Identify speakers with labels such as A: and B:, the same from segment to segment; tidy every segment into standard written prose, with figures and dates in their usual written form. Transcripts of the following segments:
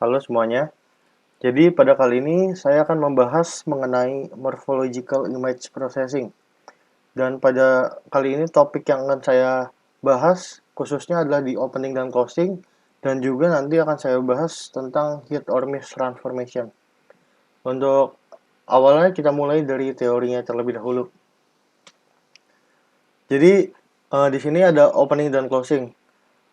A: Halo semuanya. Jadi pada kali ini saya akan membahas mengenai morphological image processing. Dan pada kali ini topik yang akan saya bahas khususnya adalah di opening dan closing, dan juga nanti akan saya bahas tentang hit or miss transformation. Untuk awalnya kita mulai dari teorinya terlebih dahulu. Jadi di sini ada opening dan closing.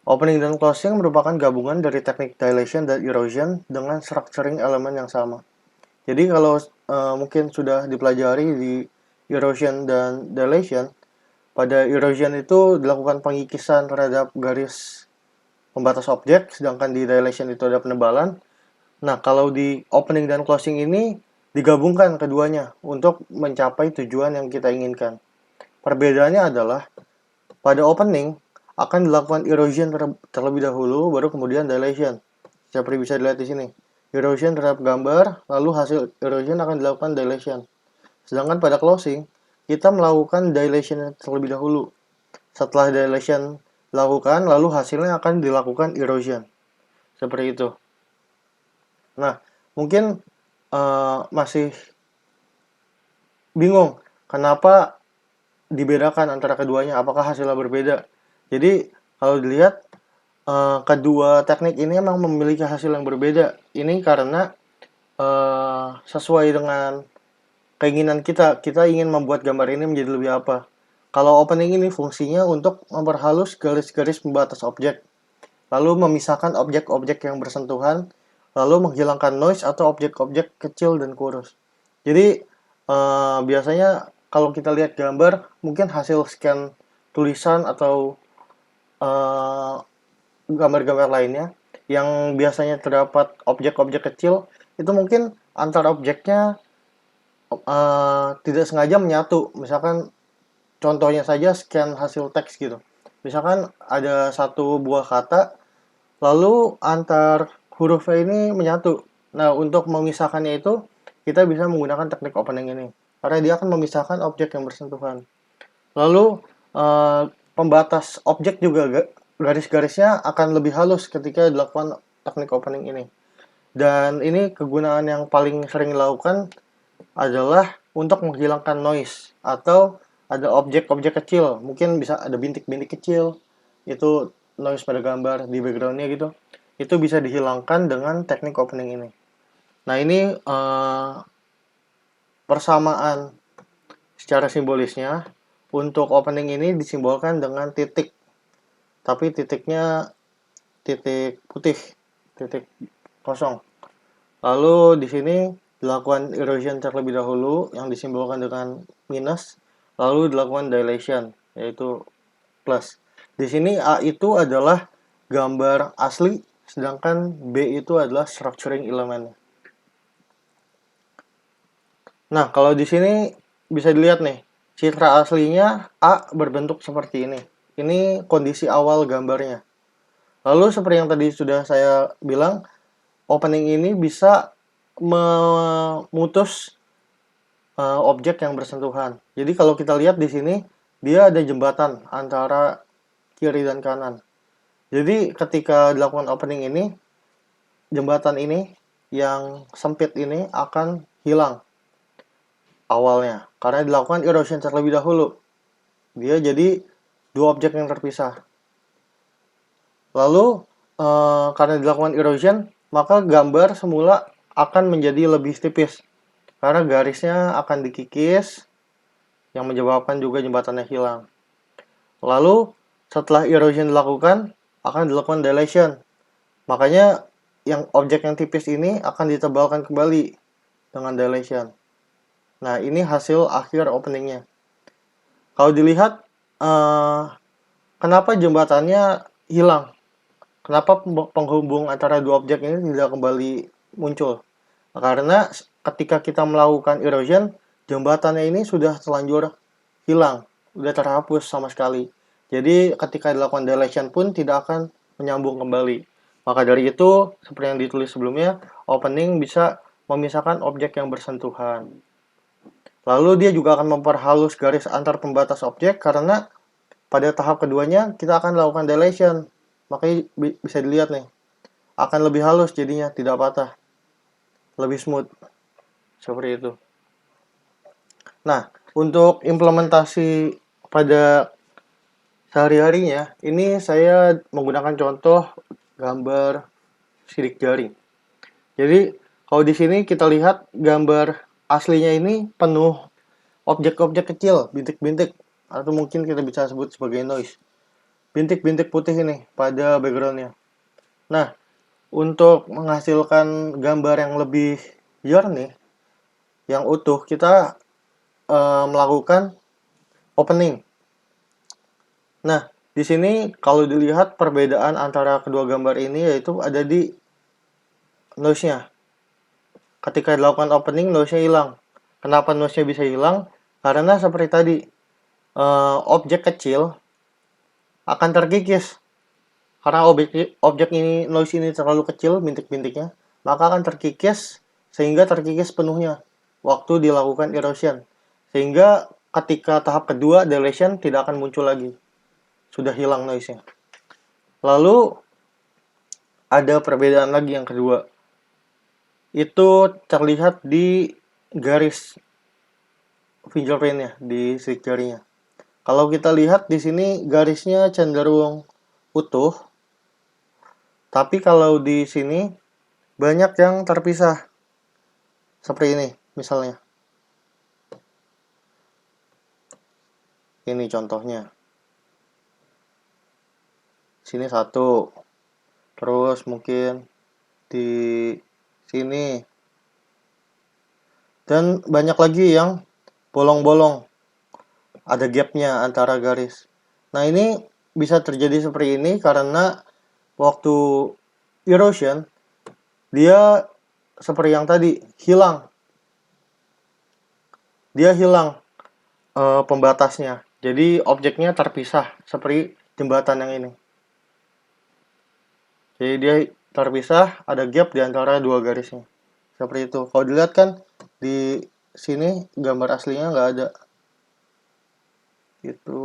A: Opening dan closing merupakan gabungan dari teknik dilation dan erosion dengan structuring elemen yang sama. Jadi kalau mungkin sudah dipelajari di erosion dan dilation, pada erosion itu dilakukan pengikisan terhadap garis pembatas objek, sedangkan di dilation itu ada penebalan. Nah, kalau di opening dan closing ini digabungkan keduanya untuk mencapai tujuan yang kita inginkan. Perbedaannya adalah pada opening akan dilakukan erosion terlebih dahulu, baru kemudian dilation. Seperti bisa dilihat di sini. Erosion terhadap gambar, lalu hasil erosion akan dilakukan dilation. Sedangkan pada closing, kita melakukan dilation terlebih dahulu. Setelah dilation dilakukan, lalu hasilnya akan dilakukan erosion. Seperti itu. Nah, mungkin masih bingung kenapa dibedakan antara keduanya, apakah hasilnya berbeda. Jadi, kalau dilihat, kedua teknik ini memang memiliki hasil yang berbeda. Ini karena sesuai dengan keinginan kita. Kita ingin membuat gambar ini menjadi lebih apa. Kalau opening ini fungsinya untuk memperhalus garis-garis pembatas objek, lalu memisahkan objek-objek yang bersentuhan, lalu menghilangkan noise atau objek-objek kecil dan kurus. Jadi biasanya kalau kita lihat gambar, mungkin hasil scan tulisan atau gambar-gambar lainnya yang biasanya terdapat objek-objek kecil, itu mungkin antar objeknya tidak sengaja menyatu. Misalkan contohnya saja scan hasil teks gitu. Misalkan ada satu buah kata, lalu antar hurufnya ini menyatu. Nah, untuk memisahkannya itu, kita bisa menggunakan teknik opening ini. Karena dia akan memisahkan objek yang bersentuhan. Lalu, pembatas objek juga garis-garisnya akan lebih halus ketika dilakukan teknik opening ini. Dan ini kegunaan yang paling sering dilakukan adalah untuk menghilangkan noise atau ada objek-objek kecil, mungkin bisa ada bintik-bintik kecil, itu noise pada gambar di backgroundnya gitu, itu bisa dihilangkan dengan teknik opening ini. Nah, ini persamaan secara simbolisnya. Untuk opening ini disimbolkan dengan titik, tapi titiknya titik putih, titik kosong. Lalu di sini dilakukan erosion terlebih dahulu yang disimbolkan dengan minus, lalu dilakukan dilation yaitu plus. Di sini A itu adalah gambar asli, sedangkan B itu adalah structuring element. Nah, kalau di sini bisa dilihat nih, citra aslinya A berbentuk seperti ini. Ini kondisi awal gambarnya. Lalu seperti yang tadi sudah saya bilang, opening ini bisa memutus objek yang bersentuhan. Jadi kalau kita lihat di sini, dia ada jembatan antara kiri dan kanan. Jadi ketika dilakukan opening ini, jembatan ini yang sempit ini akan hilang awalnya. Karena dilakukan erosion terlebih dahulu. Dia jadi dua objek yang terpisah. Lalu karena dilakukan erosion, maka gambar semula akan menjadi lebih tipis. Karena garisnya akan dikikis, yang menyebabkan juga jembatannya hilang. Lalu setelah erosion dilakukan, akan dilakukan dilation. Makanya yang objek yang tipis ini akan ditebalkan kembali dengan dilation. Nah, ini hasil akhir openingnya. Kalau dilihat, kenapa jembatannya hilang? Kenapa penghubung antara dua objek ini tidak kembali muncul? Karena ketika kita melakukan erosion, jembatannya ini sudah terlanjur hilang, sudah terhapus sama sekali. Jadi ketika dilakukan dilation pun tidak akan menyambung kembali. Maka dari itu, seperti yang ditulis sebelumnya, opening bisa memisahkan objek yang bersentuhan. Lalu dia juga akan memperhalus garis antar pembatas objek karena pada tahap keduanya kita akan melakukan dilation. Makanya bisa dilihat nih, akan lebih halus jadinya, tidak patah, lebih smooth, seperti itu. Nah, untuk implementasi pada sehari-harinya, ini saya menggunakan contoh gambar sidik jari. Jadi, kalau di sini kita lihat gambar aslinya ini penuh objek-objek kecil, bintik-bintik, atau mungkin kita bisa sebut sebagai noise. Bintik-bintik putih ini pada backgroundnya. Nah, untuk menghasilkan gambar yang lebih jernih, yang utuh, kita melakukan opening. Nah, di sini kalau dilihat perbedaan antara kedua gambar ini yaitu ada di noise-nya. Ketika dilakukan opening, noise-nya hilang. Kenapa noise-nya bisa hilang? Karena seperti tadi, objek kecil akan terkikis. Karena objek ini, noise ini terlalu kecil, bintik-bintiknya, maka akan terkikis sehingga terkikis penuhnya waktu dilakukan erosion. Sehingga ketika tahap kedua, dilation tidak akan muncul lagi. Sudah hilang noise-nya. Lalu ada perbedaan lagi yang kedua. Itu terlihat di garis fingerprint-nya, di sidik jarinya. Kalau kita lihat di sini garisnya cenderung utuh, tapi kalau di sini banyak yang terpisah. Seperti ini, misalnya. Ini contohnya. Sini satu. Terus mungkin di sini. Dan banyak lagi yang bolong-bolong. Ada gapnya antara garis. Nah, ini bisa terjadi seperti ini karena waktu erosion, dia seperti yang tadi, hilang. Dia hilang pembatasnya. Jadi objeknya terpisah seperti jembatan yang ini. Jadi dia terpisah, ada gap di antara dua garisnya. Seperti itu. Kalau dilihat kan di sini gambar aslinya nggak ada. Itu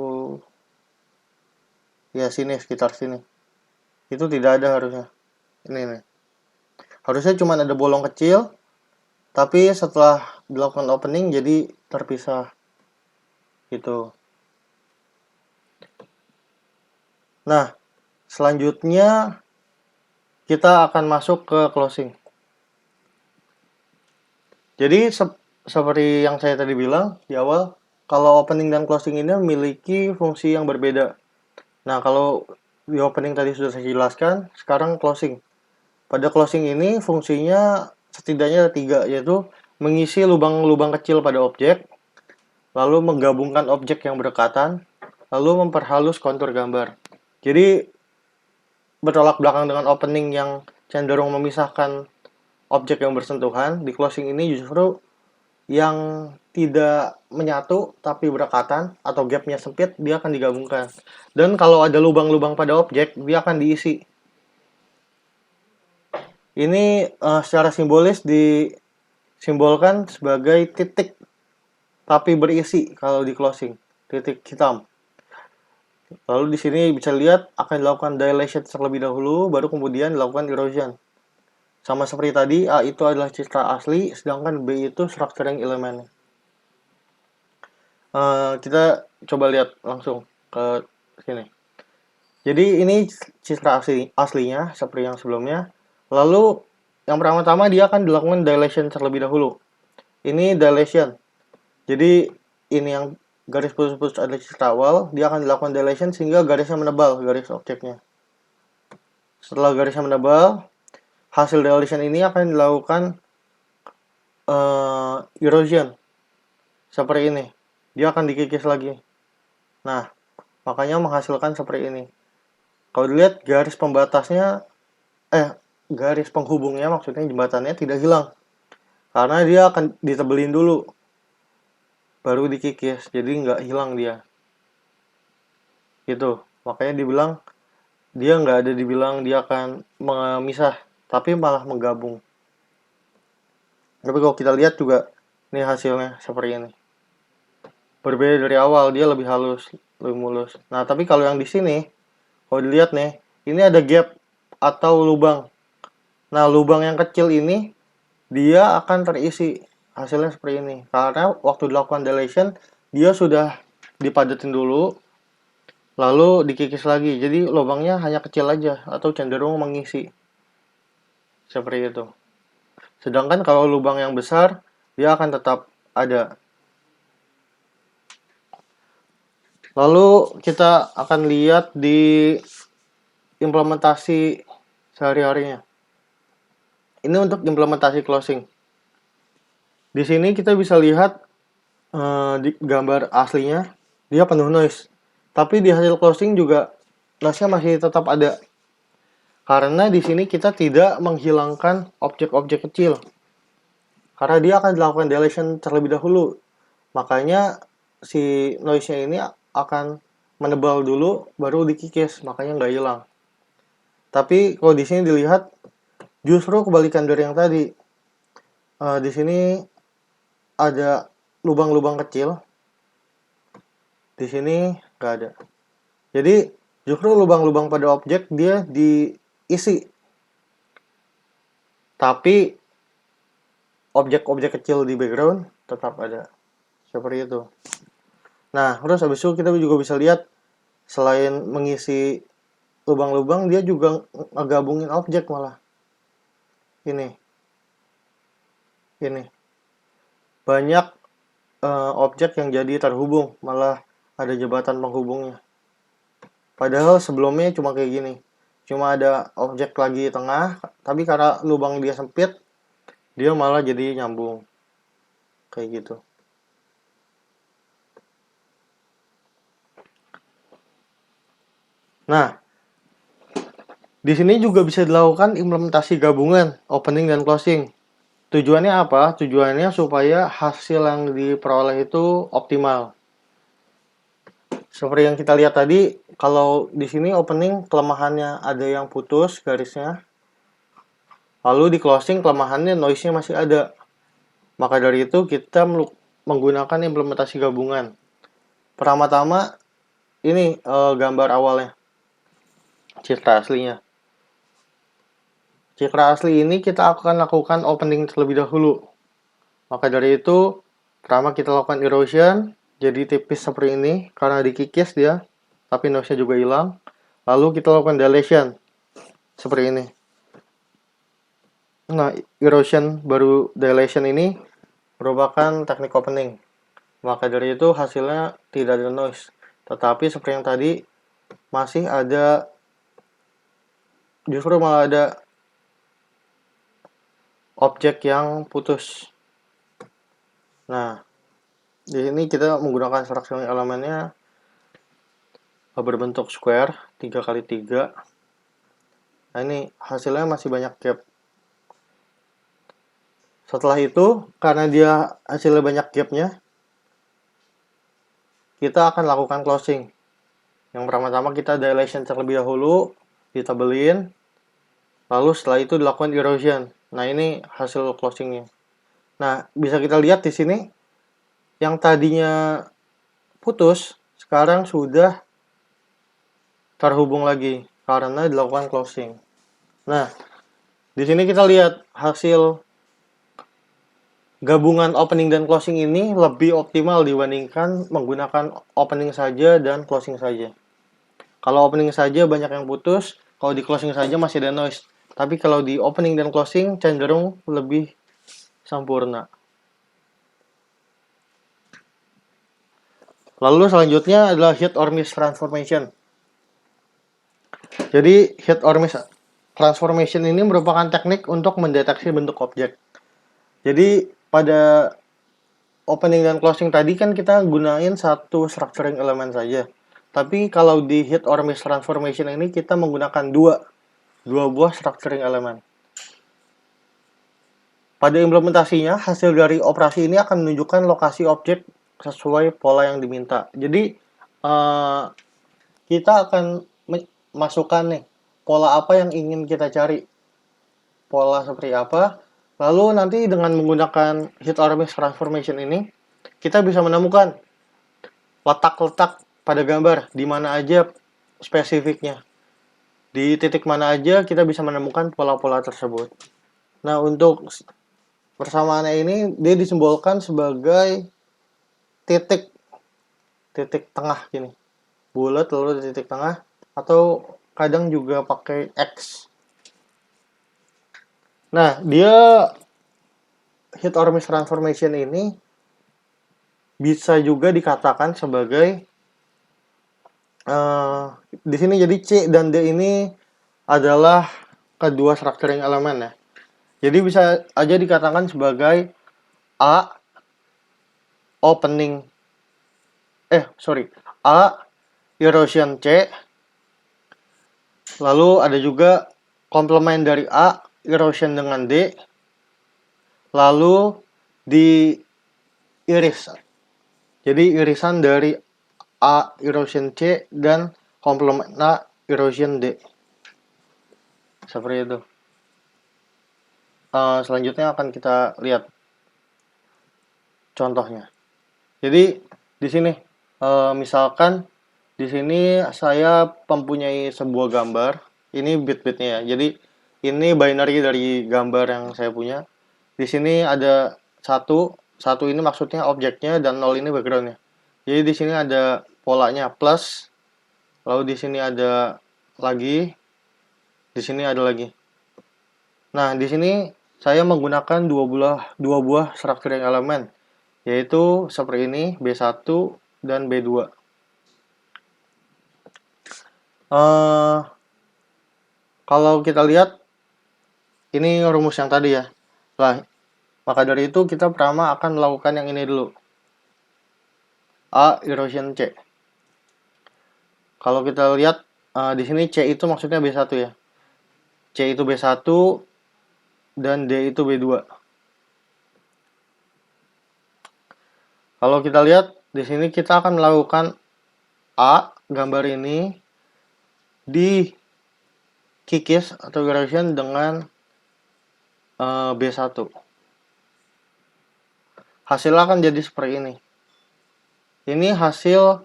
A: ya sini, sekitar sini. Itu tidak ada harusnya. Ini nih. Harusnya cuma ada bolong kecil, tapi setelah dilakukan opening jadi terpisah. Gitu. Nah, selanjutnya kita akan masuk ke closing. Jadi seperti yang saya tadi bilang di awal, kalau opening dan closing ini memiliki fungsi yang berbeda. Nah, kalau di opening tadi sudah saya jelaskan, sekarang closing. Pada closing ini fungsinya setidaknya ada 3, yaitu mengisi lubang-lubang kecil pada objek, lalu menggabungkan objek yang berdekatan, lalu memperhalus kontur gambar. Jadi, bertolak belakang dengan opening yang cenderung memisahkan objek yang bersentuhan, di closing ini justru yang tidak menyatu tapi berdekatan atau gapnya sempit, dia akan digabungkan. Dan kalau ada lubang-lubang pada objek, dia akan diisi. Ini secara simbolis disimbolkan sebagai titik tapi berisi kalau di closing, titik hitam. Lalu di sini bisa lihat akan dilakukan dilation terlebih dahulu, baru kemudian dilakukan erosion. Sama seperti tadi, A itu adalah citra asli, sedangkan B itu structuring elemen. Kita coba lihat langsung ke sini. Jadi ini citra aslinya seperti yang sebelumnya. Lalu yang pertama-tama dia akan dilakukan dilation terlebih dahulu. Ini dilation. Jadi ini yang garis putus-putus adalah citra awal, dia akan dilakukan dilation sehingga garisnya menebal, garis objeknya. Setelah garisnya menebal, hasil dilation ini akan dilakukan erosion. Seperti ini. Dia akan dikikis lagi. Nah, makanya menghasilkan seperti ini. Kalau dilihat garis pembatasnya, garis penghubungnya maksudnya jembatannya tidak hilang. Karena dia akan ditebelin dulu. Baru dikikis, jadi nggak hilang dia. Gitu. Makanya dibilang, dia nggak ada dibilang dia akan memisah, tapi malah menggabung. Tapi kalau kita lihat juga, ini hasilnya seperti ini. Berbeda dari awal, dia lebih halus, lebih mulus. Nah, tapi kalau yang di sini, kalau dilihat nih, ini ada gap atau lubang. Nah, lubang yang kecil ini dia akan terisi. Hasilnya seperti ini. Karena waktu dilakukan dilation, dia sudah dipadatin dulu, lalu dikikis lagi. Jadi lubangnya hanya kecil aja atau cenderung mengisi. Seperti itu. Sedangkan kalau lubang yang besar, dia akan tetap ada. Lalu kita akan lihat di implementasi sehari-harinya. Ini untuk implementasi closing. Di sini kita bisa lihat di gambar aslinya dia penuh noise. Tapi di hasil closing juga noise-nya masih tetap ada. Karena di sini kita tidak menghilangkan objek-objek kecil. Karena dia akan dilakukan deletion terlebih dahulu. Makanya si noise-nya ini akan menebal dulu baru dikikis, makanya nggak hilang. Tapi kalau di sini dilihat justru kebalikan dari yang tadi. Di sini ada lubang-lubang kecil. Di sini nggak ada. Jadi justru lubang-lubang pada objek dia diisi. Tapi objek-objek kecil di background tetap ada. Seperti itu. Nah, terus habis itu kita juga bisa lihat selain mengisi lubang-lubang, dia juga ngegabungin objek malah. Ini. Banyak objek yang jadi terhubung, malah ada jembatan penghubungnya. Padahal sebelumnya cuma kayak gini. Cuma ada objek lagi di tengah, tapi karena lubang dia sempit, dia malah jadi nyambung. Kayak gitu. Nah, di sini juga bisa dilakukan implementasi gabungan, opening dan closing. Tujuannya apa? Tujuannya supaya hasil yang diperoleh itu optimal. Seperti yang kita lihat tadi, kalau di sini opening kelemahannya ada yang putus garisnya. Lalu di closing kelemahannya noise-nya masih ada. Maka dari itu kita menggunakan implementasi gabungan. Pertama-tama ini gambar awalnya. Citra aslinya. Citra asli ini kita akan lakukan opening terlebih dahulu. Maka dari itu, pertama kita lakukan erosion, jadi tipis seperti ini, karena dikikis dia, tapi noise-nya juga hilang. Lalu kita lakukan dilation, seperti ini. Nah, erosion baru dilation ini merupakan teknik opening. Maka dari itu hasilnya tidak ada noise. Tetapi seperti yang tadi, masih ada, justru malah ada objek yang putus. Nah, di sini kita menggunakan structuring elemennya berbentuk square 3x3. Nah, ini hasilnya masih banyak gap. Setelah itu, karena dia hasilnya banyak gapnya, kita akan lakukan closing. Yang pertama-tama kita dilation terlebih dahulu, ditebelin, lalu setelah itu dilakukan erosion. Nah, ini hasil closingnya. Nah, bisa kita lihat di sini, yang tadinya putus, sekarang sudah terhubung lagi, karena dilakukan closing. Nah, di sini kita lihat hasil gabungan opening dan closing ini lebih optimal dibandingkan menggunakan opening saja dan closing saja. Kalau opening saja banyak yang putus, kalau di closing saja masih ada noise. Tapi kalau di opening dan closing cenderung lebih sempurna. Lalu selanjutnya adalah hit or miss transformation. Jadi hit or miss transformation ini merupakan teknik untuk mendeteksi bentuk objek. Jadi pada opening dan closing tadi kan kita gunain satu structuring elemen saja. Tapi kalau di hit or miss transformation ini kita menggunakan dua buah structuring elemen. Pada implementasinya, hasil dari operasi ini akan menunjukkan lokasi objek sesuai pola yang diminta. Jadi kita akan masukkan nih pola apa yang ingin kita cari, pola seperti apa. Lalu nanti dengan menggunakan hit or miss transformation ini, kita bisa menemukan letak-letak pada gambar di mana aja spesifiknya. Di titik mana aja kita bisa menemukan pola-pola tersebut. Nah, untuk persamaannya ini dia disimbolkan sebagai titik titik tengah gini. Bulat lalu di titik tengah, atau kadang juga pakai X. Nah, dia hit or miss transformation ini bisa juga dikatakan sebagai di sini jadi C dan D ini adalah kedua structuring elemen ya. Jadi bisa aja dikatakan sebagai A opening A erosion C, lalu ada juga komplement dari A erosion dengan D, lalu di iris. Jadi irisan dari A erosion C dan komplement A erosion D. Seperti itu. Selanjutnya akan kita lihat contohnya. Jadi di sini misalkan di sini saya mempunyai sebuah gambar. Ini bit-bitnya ya. Jadi ini binary dari gambar yang saya punya. Di sini ada satu ini maksudnya objeknya dan 0 ini backgroundnya. Jadi di sini ada polanya plus, lalu di sini ada lagi, di sini ada lagi. Nah, di sini saya menggunakan dua buah structuring elemen, yaitu seperti ini, B1 dan B2. Kalau kita lihat, ini rumus yang tadi ya. Nah, maka dari itu kita pertama akan melakukan yang ini dulu. A erosion C. Kalau kita lihat di sini C itu maksudnya B1 ya. C itu B1 dan D itu B2. Kalau kita lihat di sini kita akan melakukan A gambar ini di kikis atau erosion dengan B1. Hasilnya akan jadi seperti ini. Ini hasil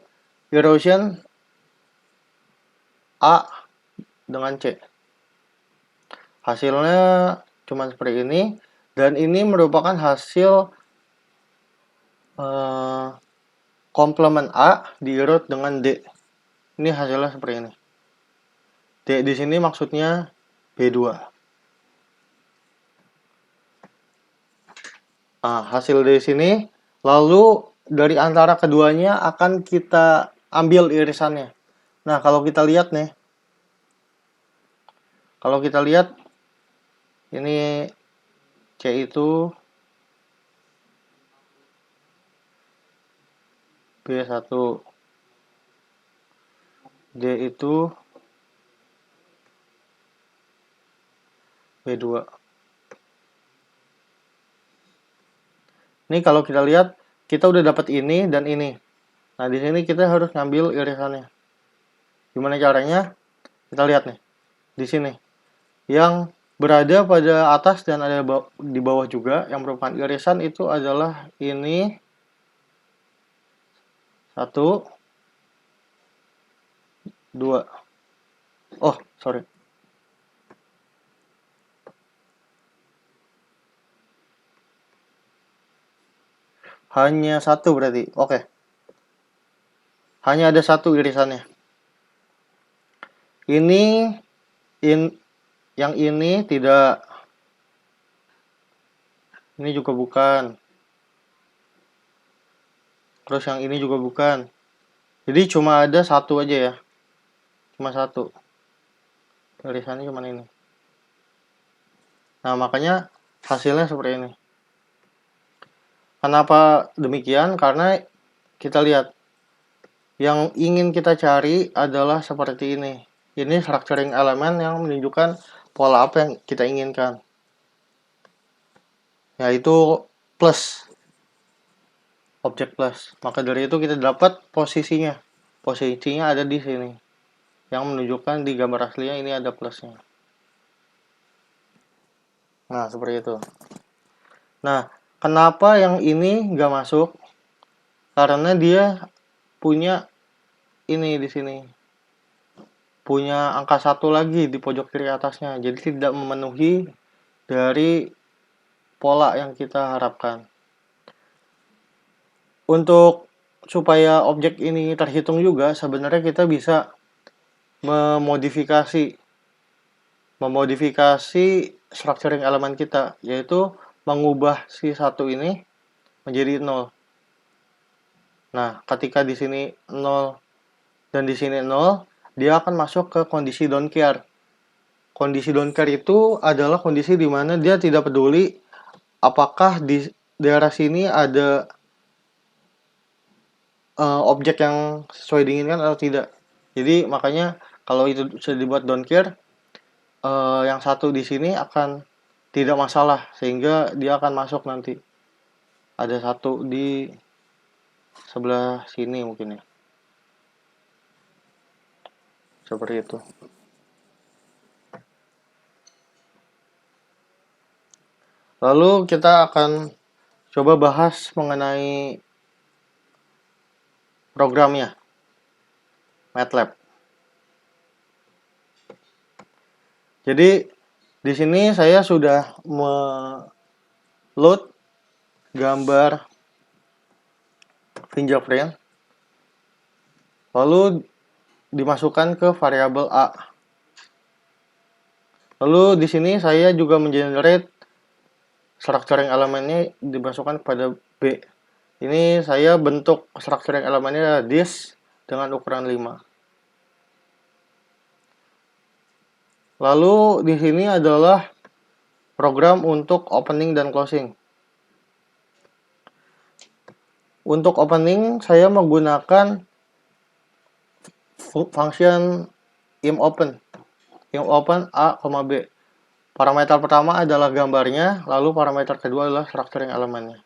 A: erosion A dengan C. Hasilnya cuma seperti ini, dan ini merupakan hasil komplement A diurut dengan D. Ini hasilnya seperti ini. D di sini maksudnya B2. Nah, hasil dari sini, lalu dari antara keduanya akan kita ambil irisannya. Nah, kalau kita lihat nih, ini C itu B1, D itu B2. Ini kalau kita lihat, kita udah dapat ini dan ini. Nah, di sini kita harus ngambil irisannya. Gimana caranya? Kita lihat nih. Di sini. Yang berada pada atas dan ada di bawah juga, yang merupakan irisan itu adalah ini. 1, 2. Oh, sorry. Hanya 1 berarti. Oke. Hanya ada 1 irisannya. Yang ini tidak. Ini juga bukan. Terus yang ini juga bukan. Jadi cuma ada 1 aja ya. Cuma 1. Irisannya cuma ini. Nah, makanya hasilnya seperti ini. Kenapa demikian? Karena kita lihat, yang ingin kita cari adalah seperti ini. Ini structuring elemen yang menunjukkan pola apa yang kita inginkan, yaitu plus, objek plus. Maka dari itu kita dapat posisinya. Posisinya ada di sini, yang menunjukkan di gambar aslinya ini ada plusnya. Nah, seperti itu. Nah, kenapa yang ini nggak masuk? Karena dia punya ini di sini. punya angka 1 lagi di pojok kiri atasnya. Jadi tidak memenuhi dari pola yang kita harapkan. Untuk supaya objek ini terhitung juga, sebenarnya kita bisa memodifikasi structuring elemen kita, yaitu mengubah si 1 ini menjadi 0. Nah, ketika di sini 0 dan di sini 0, dia akan masuk ke kondisi don't care. Kondisi don't care itu adalah kondisi di mana dia tidak peduli apakah di daerah sini ada objek yang sesuai diinginkan atau tidak. Jadi makanya kalau itu sudah dibuat don't care, yang satu di sini akan tidak masalah, sehingga dia akan masuk nanti. Ada satu di sebelah sini mungkin ya. Seperti itu. Lalu kita akan coba bahas mengenai programnya, MATLAB. Jadi di sini saya sudah load gambar fingerprint, lalu dimasukkan ke variabel A. Lalu di sini saya juga mengenerate structuring elemennya dimasukkan kepada B. Ini saya bentuk structuring elemennya disk dengan ukuran 5. Lalu di sini adalah program untuk opening dan closing. Untuk opening saya menggunakan function ImOpen A, B. Parameter pertama adalah gambarnya, lalu parameter kedua adalah structuring elemennya.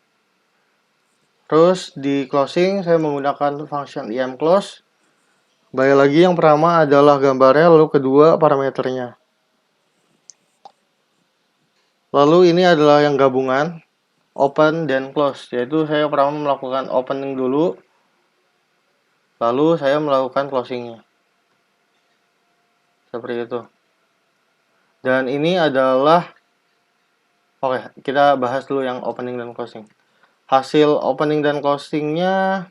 A: Terus di closing saya menggunakan function ImClose. Kembali lagi yang pertama adalah gambarnya, lalu kedua parameternya. Lalu ini adalah yang gabungan open dan close, yaitu saya pertama melakukan opening dulu, lalu saya melakukan closingnya. Seperti itu. Dan ini adalah, oke, kita bahas dulu yang opening dan closing. Hasil opening dan closingnya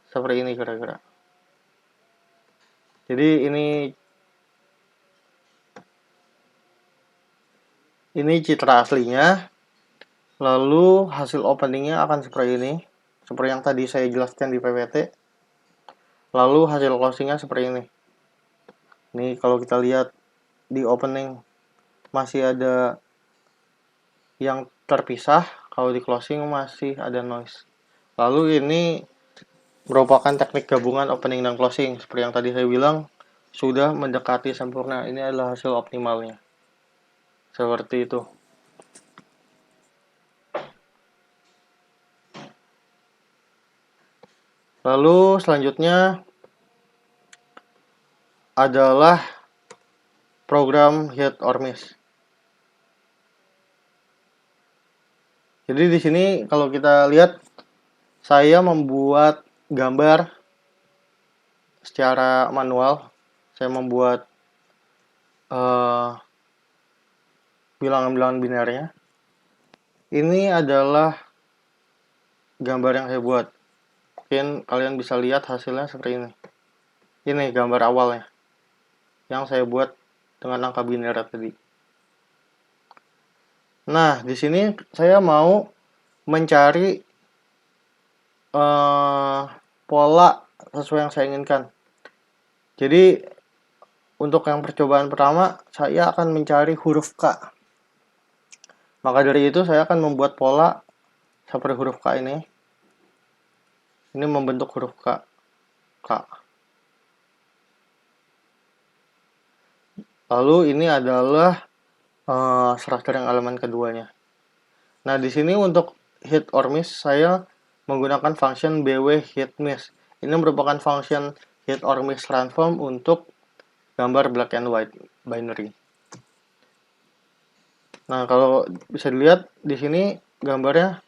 A: seperti ini kira-kira. Jadi ini citra aslinya. Lalu hasil openingnya akan seperti ini, seperti yang tadi saya jelaskan di PPT. Lalu hasil closingnya seperti ini. Ini kalau kita lihat di opening masih ada yang terpisah, kalau di closing masih ada noise. Lalu ini merupakan teknik gabungan opening dan closing. Seperti yang tadi saya bilang, sudah mendekati sempurna. Ini adalah hasil optimalnya. Seperti itu. Lalu selanjutnya adalah program hit or miss. Jadi di sini kalau kita lihat, saya membuat gambar secara manual. Saya membuat bilangan-bilangan binernya. Ini adalah gambar yang saya buat. Mungkin kalian bisa lihat hasilnya seperti ini. Ini gambar awalnya yang saya buat dengan angka biner tadi. Nah, di sini saya mau mencari pola sesuai yang saya inginkan. Jadi untuk yang percobaan pertama, saya akan mencari huruf K. Maka dari itu saya akan membuat pola seperti huruf K ini. Ini membentuk huruf K. Lalu ini adalah structuring elemen keduanya. Nah, di sini untuk hit or miss saya menggunakan function bw hit miss. Ini merupakan function hit or miss transform untuk gambar black and white binary. Nah, kalau bisa dilihat di sini gambarnya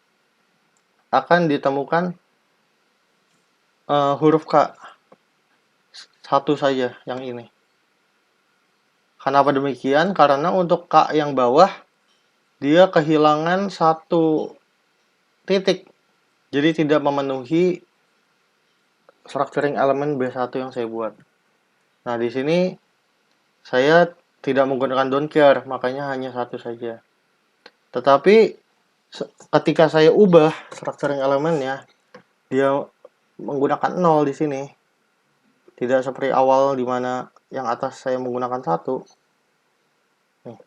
A: akan ditemukan huruf K. satu saja yang ini. Kenapa demikian? Karena untuk K yang bawah, dia kehilangan satu titik. Jadi tidak memenuhi structuring elemen B1 yang saya buat. Nah, di sini saya tidak menggunakan don't care, makanya hanya satu saja. Tetapi ketika saya ubah structuring elemennya, dia menggunakan 0 di sini. Tidak seperti awal di mana yang atas saya menggunakan 1. Nih.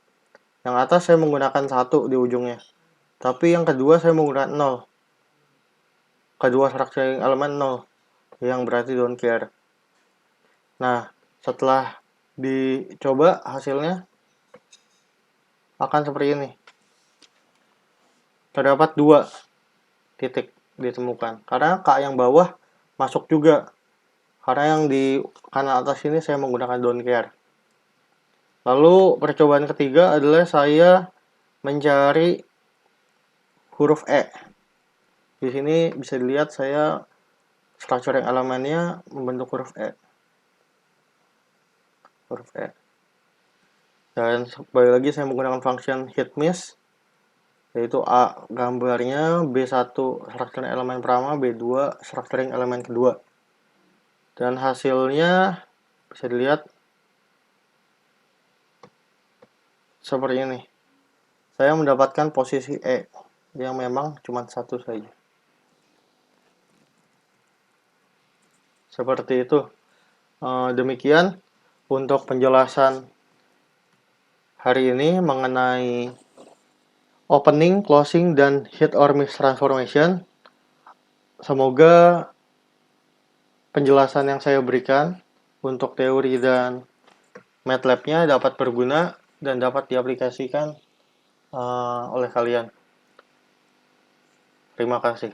A: Yang atas saya menggunakan 1 di ujungnya. Tapi yang kedua saya menggunakan 0. Kedua structuring elemen 0. Yang berarti don't care. Nah, setelah dicoba hasilnya akan seperti ini. Terdapat 2 titik ditemukan. Karena K yang bawah masuk juga. Karena yang di kanan atas ini saya menggunakan don't care. Lalu percobaan ketiga adalah saya mencari huruf E. Di sini bisa dilihat saya structuring elemennya membentuk huruf E. Huruf E. Dan kembali lagi saya menggunakan function hitMiss, yaitu A gambarnya, B1 structuring elemen pertama, B2 structuring elemen kedua. Dan hasilnya bisa dilihat seperti ini. Saya mendapatkan posisi E yang memang cuma satu saja. Seperti itu. Demikian untuk penjelasan hari ini mengenai opening, closing, dan hit or miss transformation. Semoga penjelasan yang saya berikan untuk teori dan MATLAB-nya dapat berguna dan dapat diaplikasikan oleh kalian. Terima kasih.